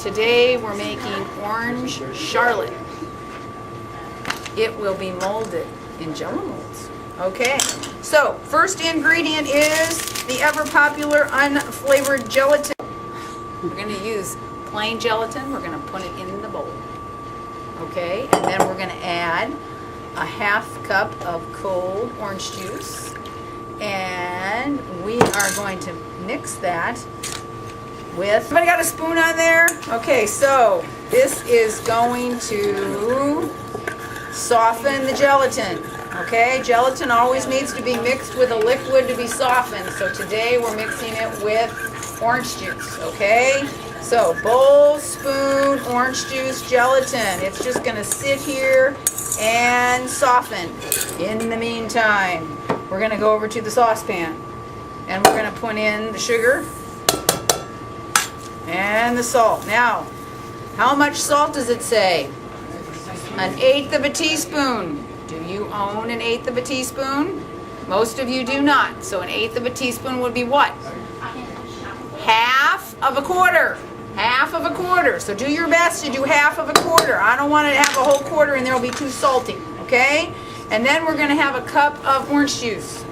Today we're making orange charlotte. It will be molded in Jello molds. Okay, so first ingredient is the ever popular unflavored gelatin. We're going to use plain gelatin. We're going to put it in the bowl. Okay, and then we're going to add a ½ cup of cold orange juice. And we are going to mix that with, somebody got a spoon on there? Okay, so this is going to soften the gelatin. Okay, gelatin always needs to be mixed with a liquid to be softened. So today we're mixing it with orange juice. Okay, so bowl, spoon, orange juice, gelatin. It's just going to sit here and soften. In the meantime, we're going to go over to the saucepan and we're going to put in the sugar and the salt. Now, how much salt does it say? 1/8 teaspoon. Do you own 1/8 teaspoon? Most of you do not. So 1/8 teaspoon would be what? 1/2 quarter. 1/2 quarter. So do your best to do 1/2 quarter. I don't want to have a whole quarter and there will be too salty. Okay? And then we're going to have a cup of orange juice.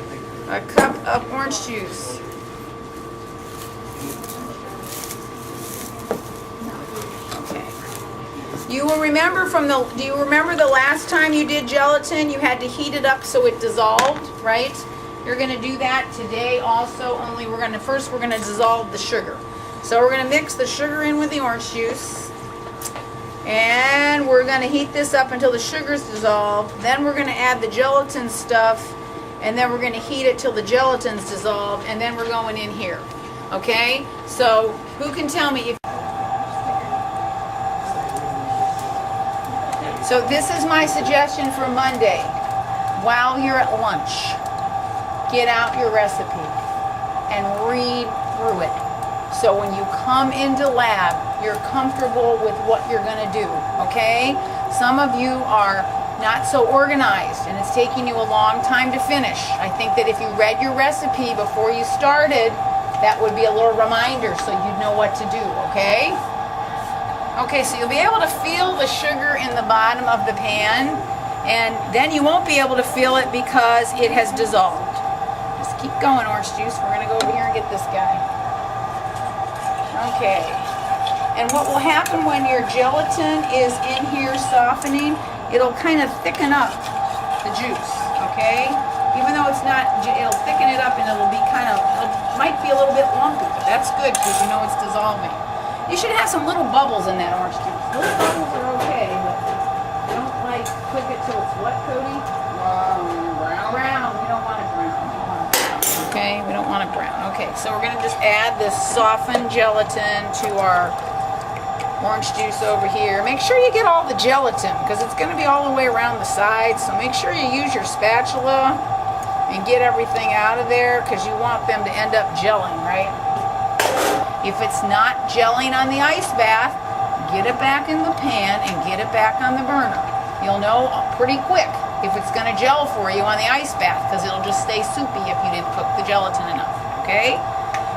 A cup of orange juice. You will remember do you remember the last time you did gelatin, you had to heat it up so it dissolved, right? You're going to do that today also, only we're going to dissolve the sugar. So we're going to mix the sugar in with the orange juice. And we're going to heat this up until the sugar's dissolved. Then we're going to add the gelatin stuff. And then we're going to heat it till the gelatin's dissolved. And then we're going in here. Okay? So who can tell me if... So this is my suggestion for Monday. While you're at lunch, get out your recipe and read through it. So when you come into lab, you're comfortable with what you're going to do, okay? Some of you are not so organized and it's taking you a long time to finish. I think that if you read your recipe before you started, that would be a little reminder so you'd know what to do, okay? Okay, so you'll be able to feel the sugar in the bottom of the pan, and then you won't be able to feel it because it has dissolved. Just keep going, orange juice. We're going to go over here and get this guy. Okay. And what will happen when your gelatin is in here softening, it'll kind of thicken up the juice, okay? Even though it's not, it'll thicken it up and it'll be kind of, it might be a little bit lumpy, but that's good because you know it's dissolving. You should have some little bubbles in that orange juice. Little bubbles are okay, but don't like cook it till it's what, Cody? Brown. Brown. We don't want it brown. Okay, we don't want it brown. Okay, so we're going to just add this softened gelatin to our orange juice over here. Make sure you get all the gelatin because it's going to be all the way around the sides. So make sure you use your spatula and get everything out of there because you want them to end up gelling, right? If it's not gelling on the ice bath, get it back in the pan and get it back on the burner. You'll know pretty quick if it's going to gel for you on the ice bath because it'll just stay soupy if you didn't cook the gelatin enough, okay?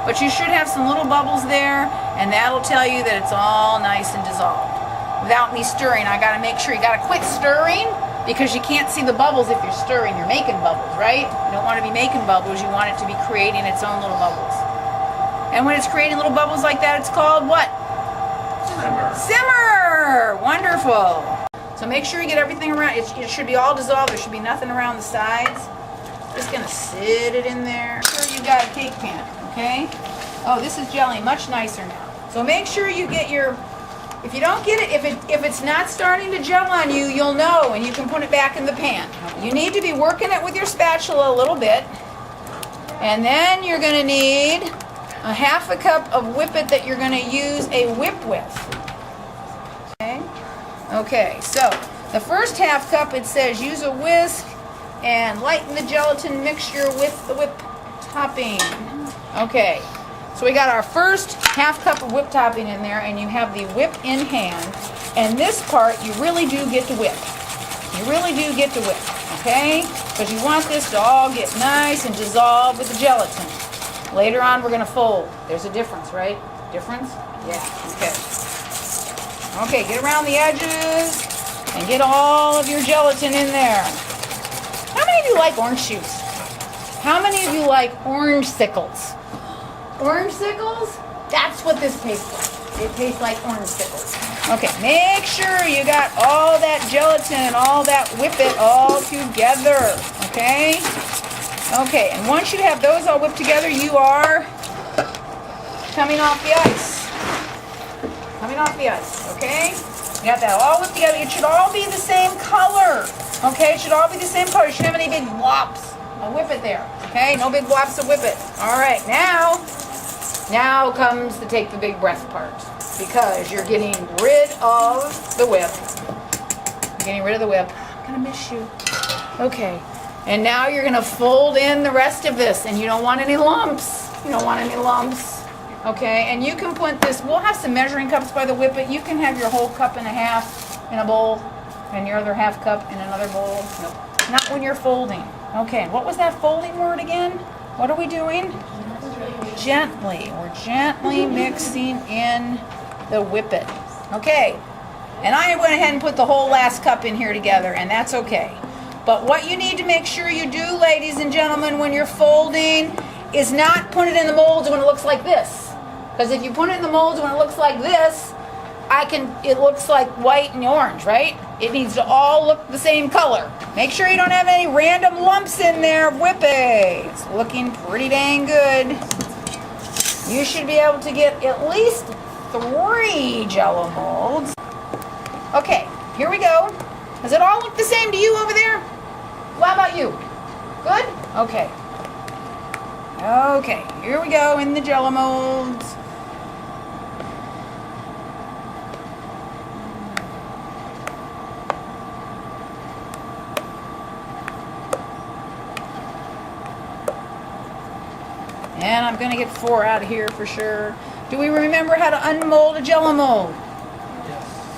But you should have some little bubbles there, and that'll tell you that it's all nice and dissolved. Without me stirring, I got to make sure you got to quit stirring because you can't see the bubbles if you're stirring. You're making bubbles, right? You don't want to be making bubbles. You want it to be creating its own little bubbles. And when it's creating little bubbles like that, it's called what? Simmer. Simmer! Wonderful. So make sure you get everything around. It should be all dissolved. There should be nothing around the sides. Just going to sit it in there. Make sure you got a cake pan, okay? Oh, this is gelling much nicer now. So make sure you get your... If you don't get it, if it's not starting to gel on you, you'll know, and you can put it back in the pan. You need to be working it with your spatula a little bit. And then you're going to need a ½ cup of whippet that you're going to use a whip with. Okay, so the first ½ cup it says use a whisk and lighten the gelatin mixture with the whip topping. Okay, so we got our first ½ cup of whip topping in there, and you have the whip in hand. And this part you really do get to whip. You really do get to whip, okay? Because you want this to all get nice and dissolved with the gelatin. Later on, we're going to fold. There's a difference, right? Difference? Yeah, okay. Okay, get around the edges and get all of your gelatin in there. How many of you like orange juice? How many of you like orange sickles? Orange sickles? That's what this tastes like. It tastes like orange sickles. Okay, make sure you got all that gelatin, all that whip it all together. Okay? Okay, and once you have those all whipped together, you are coming off the ice. Coming off the ice, okay? You got that all whipped together. It should all be the same color. Okay, it should all be the same color. You shouldn't have any big whops. I'll whip it there. Okay, no big whops to whip it. All right, now comes the take the big breath part, because you're getting rid of the whip. You're getting rid of the whip. I'm gonna miss you. Okay, and now you're gonna fold in the rest of this, and you don't want any lumps. You don't want any lumps. Okay, and you can put this, we'll have some measuring cups by the whip it. You can have your whole cup and a half in a bowl, and your other half cup in another bowl. Nope, not when you're folding. Okay, what was that folding word again? What are we doing? Gently. We're gently mixing in the whippet. Okay, and I went ahead and put the whole last cup in here together, and that's okay. But what you need to make sure you do, ladies and gentlemen, when you're folding, is not put it in the molds when it looks like this. Because if you put it in the molds when it looks like this, it looks like white and orange, right? It needs to all look the same color. Make sure you don't have any random lumps in there of whippy. It's looking pretty dang good. You should be able to get at least 3 Jell-O molds. Okay, here we go. Does it all look the same to you over there? Well, how about you? Good? Okay. Okay, here we go in the Jell-O molds. And I'm going to get 4 out of here for sure. Do we remember how to unmold a Jell-O mold?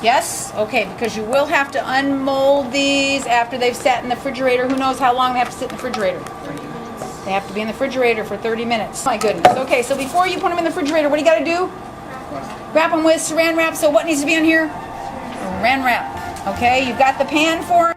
Yes? Okay, because you will have to unmold these after they've sat in the refrigerator. Who knows how long they have to sit in the refrigerator? 30 minutes. They have to be in the refrigerator for 30 minutes. My goodness. Okay, so before you put them in the refrigerator, what do you got to do? Wrap them with saran wrap. So what needs to be on here? Saran wrap. Okay, you've got the pan for